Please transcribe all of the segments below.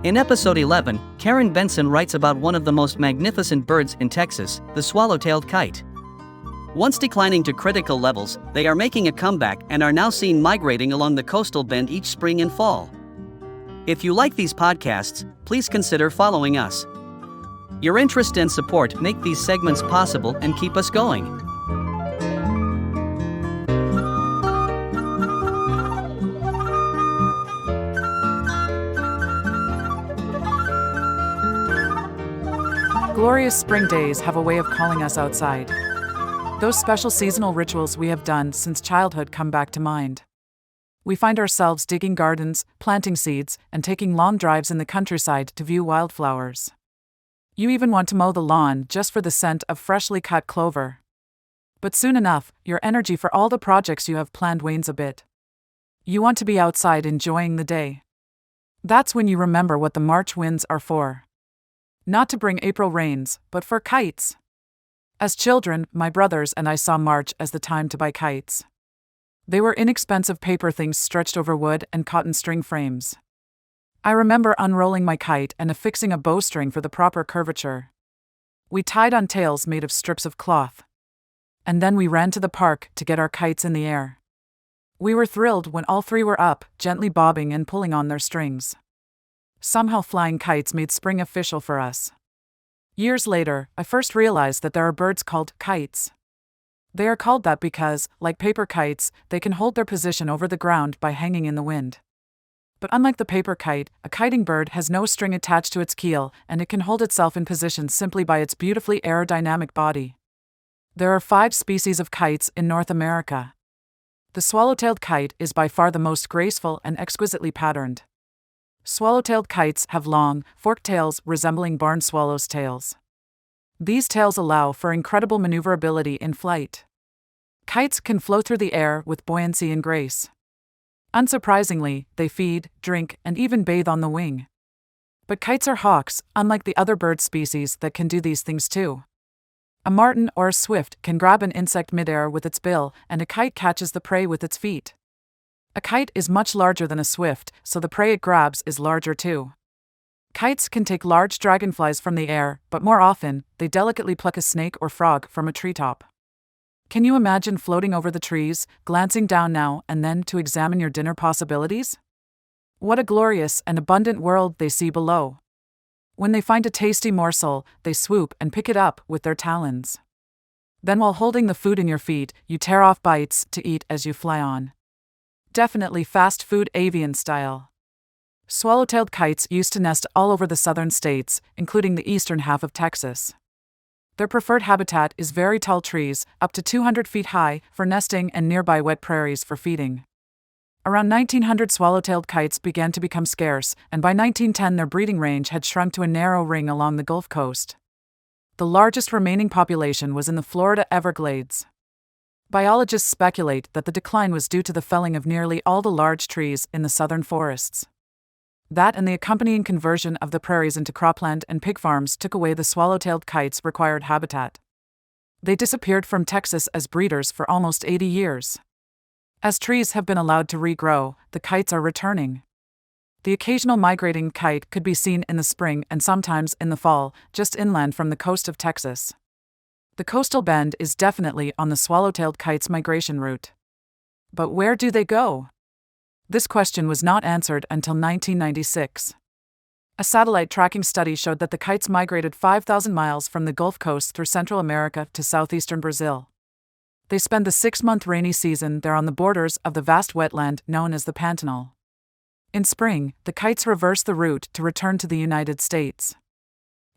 In episode 11, Karen Benson writes about one of the most magnificent birds in Texas, the swallow-tailed kite. Once declining to critical levels, they are making a comeback and are now seen migrating along the coastal bend each spring and fall. If you like these podcasts, please consider following us. Your interest and support make these segments possible and keep us going. Glorious spring days have a way of calling us outside. Those special seasonal rituals we have done since childhood come back to mind. We find ourselves digging gardens, planting seeds, and taking long drives in the countryside to view wildflowers. You even want to mow the lawn just for the scent of freshly cut clover. But soon enough, your energy for all the projects you have planned wanes a bit. You want to be outside enjoying the day. That's when you remember what the March winds are for. Not to bring April rains, but for kites. As children, my brothers and I saw March as the time to buy kites. They were inexpensive paper things stretched over wood and cotton string frames. I remember unrolling my kite and affixing a bowstring for the proper curvature. We tied on tails made of strips of cloth. And then we ran to the park to get our kites in the air. We were thrilled when all three were up, gently bobbing and pulling on their strings. Somehow flying kites made spring official for us. Years later, I first realized that there are birds called kites. They are called that because, like paper kites, they can hold their position over the ground by hanging in the wind. But unlike the paper kite, a kiting bird has no string attached to its keel, and it can hold itself in position simply by its beautifully aerodynamic body. There are 5 species of kites in North America. The swallow-tailed kite is by far the most graceful and exquisitely patterned. Swallow-tailed kites have long, forked tails resembling barn swallows' tails. These tails allow for incredible maneuverability in flight. Kites can float through the air with buoyancy and grace. Unsurprisingly, they feed, drink, and even bathe on the wing. But kites are hawks, unlike the other bird species that can do these things too. A martin or a swift can grab an insect midair with its bill, and a kite catches the prey with its feet. A kite is much larger than a swift, so the prey it grabs is larger too. Kites can take large dragonflies from the air, but more often, they delicately pluck a snake or frog from a treetop. Can you imagine floating over the trees, glancing down now and then to examine your dinner possibilities? What a glorious and abundant world they see below. When they find a tasty morsel, they swoop and pick it up with their talons. Then while holding the food in your feet, you tear off bites to eat as you fly on. Definitely fast food avian style. Swallow-tailed kites used to nest all over the southern states, including the eastern half of Texas. Their preferred habitat is very tall trees, up to 200 feet high, for nesting and nearby wet prairies for feeding. Around 1900 swallow-tailed kites began to become scarce, and by 1910 their breeding range had shrunk to a narrow ring along the Gulf Coast. The largest remaining population was in the Florida Everglades. Biologists speculate that the decline was due to the felling of nearly all the large trees in the southern forests. That and the accompanying conversion of the prairies into cropland and pig farms took away the swallow-tailed kites' required habitat. They disappeared from Texas as breeders for almost 80 years. As trees have been allowed to regrow, the kites are returning. The occasional migrating kite could be seen in the spring and sometimes in the fall, just inland from the coast of Texas. The coastal bend is definitely on the swallow-tailed kite's migration route. But where do they go? This question was not answered until 1996. A satellite tracking study showed that the kites migrated 5,000 miles from the Gulf Coast through Central America to southeastern Brazil. They spend the 6-month rainy season there on the borders of the vast wetland known as the Pantanal. In spring, the kites reverse the route to return to the United States.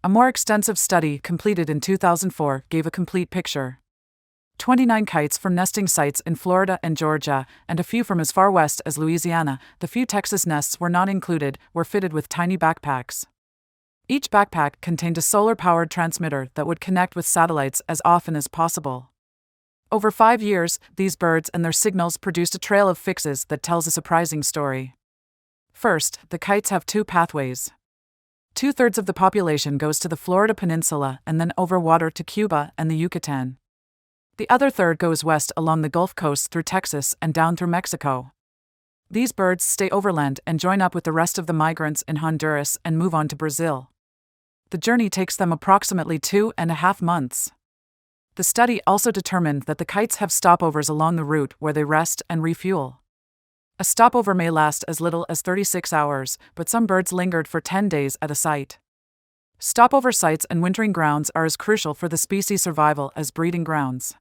A more extensive study completed in 2004 gave a complete picture. 29 kites from nesting sites in Florida and Georgia, and a few from as far west as Louisiana, the few Texas nests were not included, were fitted with tiny backpacks. Each backpack contained a solar-powered transmitter that would connect with satellites as often as possible. Over 5 years, these birds and their signals produced a trail of fixes that tells a surprising story. First, the kites have 2 pathways. 2/3 of the population goes to the Florida Peninsula and then over water to Cuba and the Yucatan. The other third goes west along the Gulf Coast through Texas and down through Mexico. These birds stay overland and join up with the rest of the migrants in Honduras and move on to Brazil. The journey takes them approximately 2.5 months. The study also determined that the kites have stopovers along the route where they rest and refuel. A stopover may last as little as 36 hours, but some birds lingered for 10 days at a site. Stopover sites and wintering grounds are as crucial for the species' survival as breeding grounds.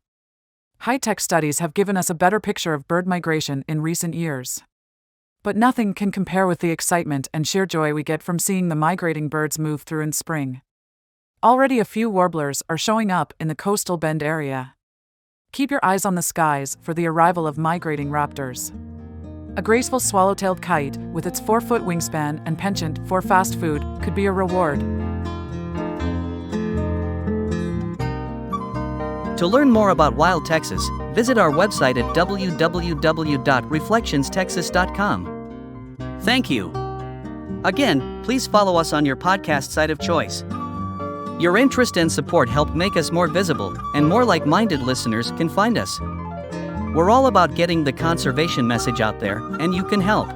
High-tech studies have given us a better picture of bird migration in recent years. But nothing can compare with the excitement and sheer joy we get from seeing the migrating birds move through in spring. Already a few warblers are showing up in the coastal Bend area. Keep your eyes on the skies for the arrival of migrating raptors. A graceful swallow-tailed kite, with its 4-foot wingspan and penchant for fast food, could be a reward. To learn more about wild Texas, visit our website at www.reflectionstexas.com. Thank you. Again, please follow us on your podcast site of choice. Your interest and support help make us more visible, and more like-minded listeners can find us. We're all about getting the conservation message out there, and you can help.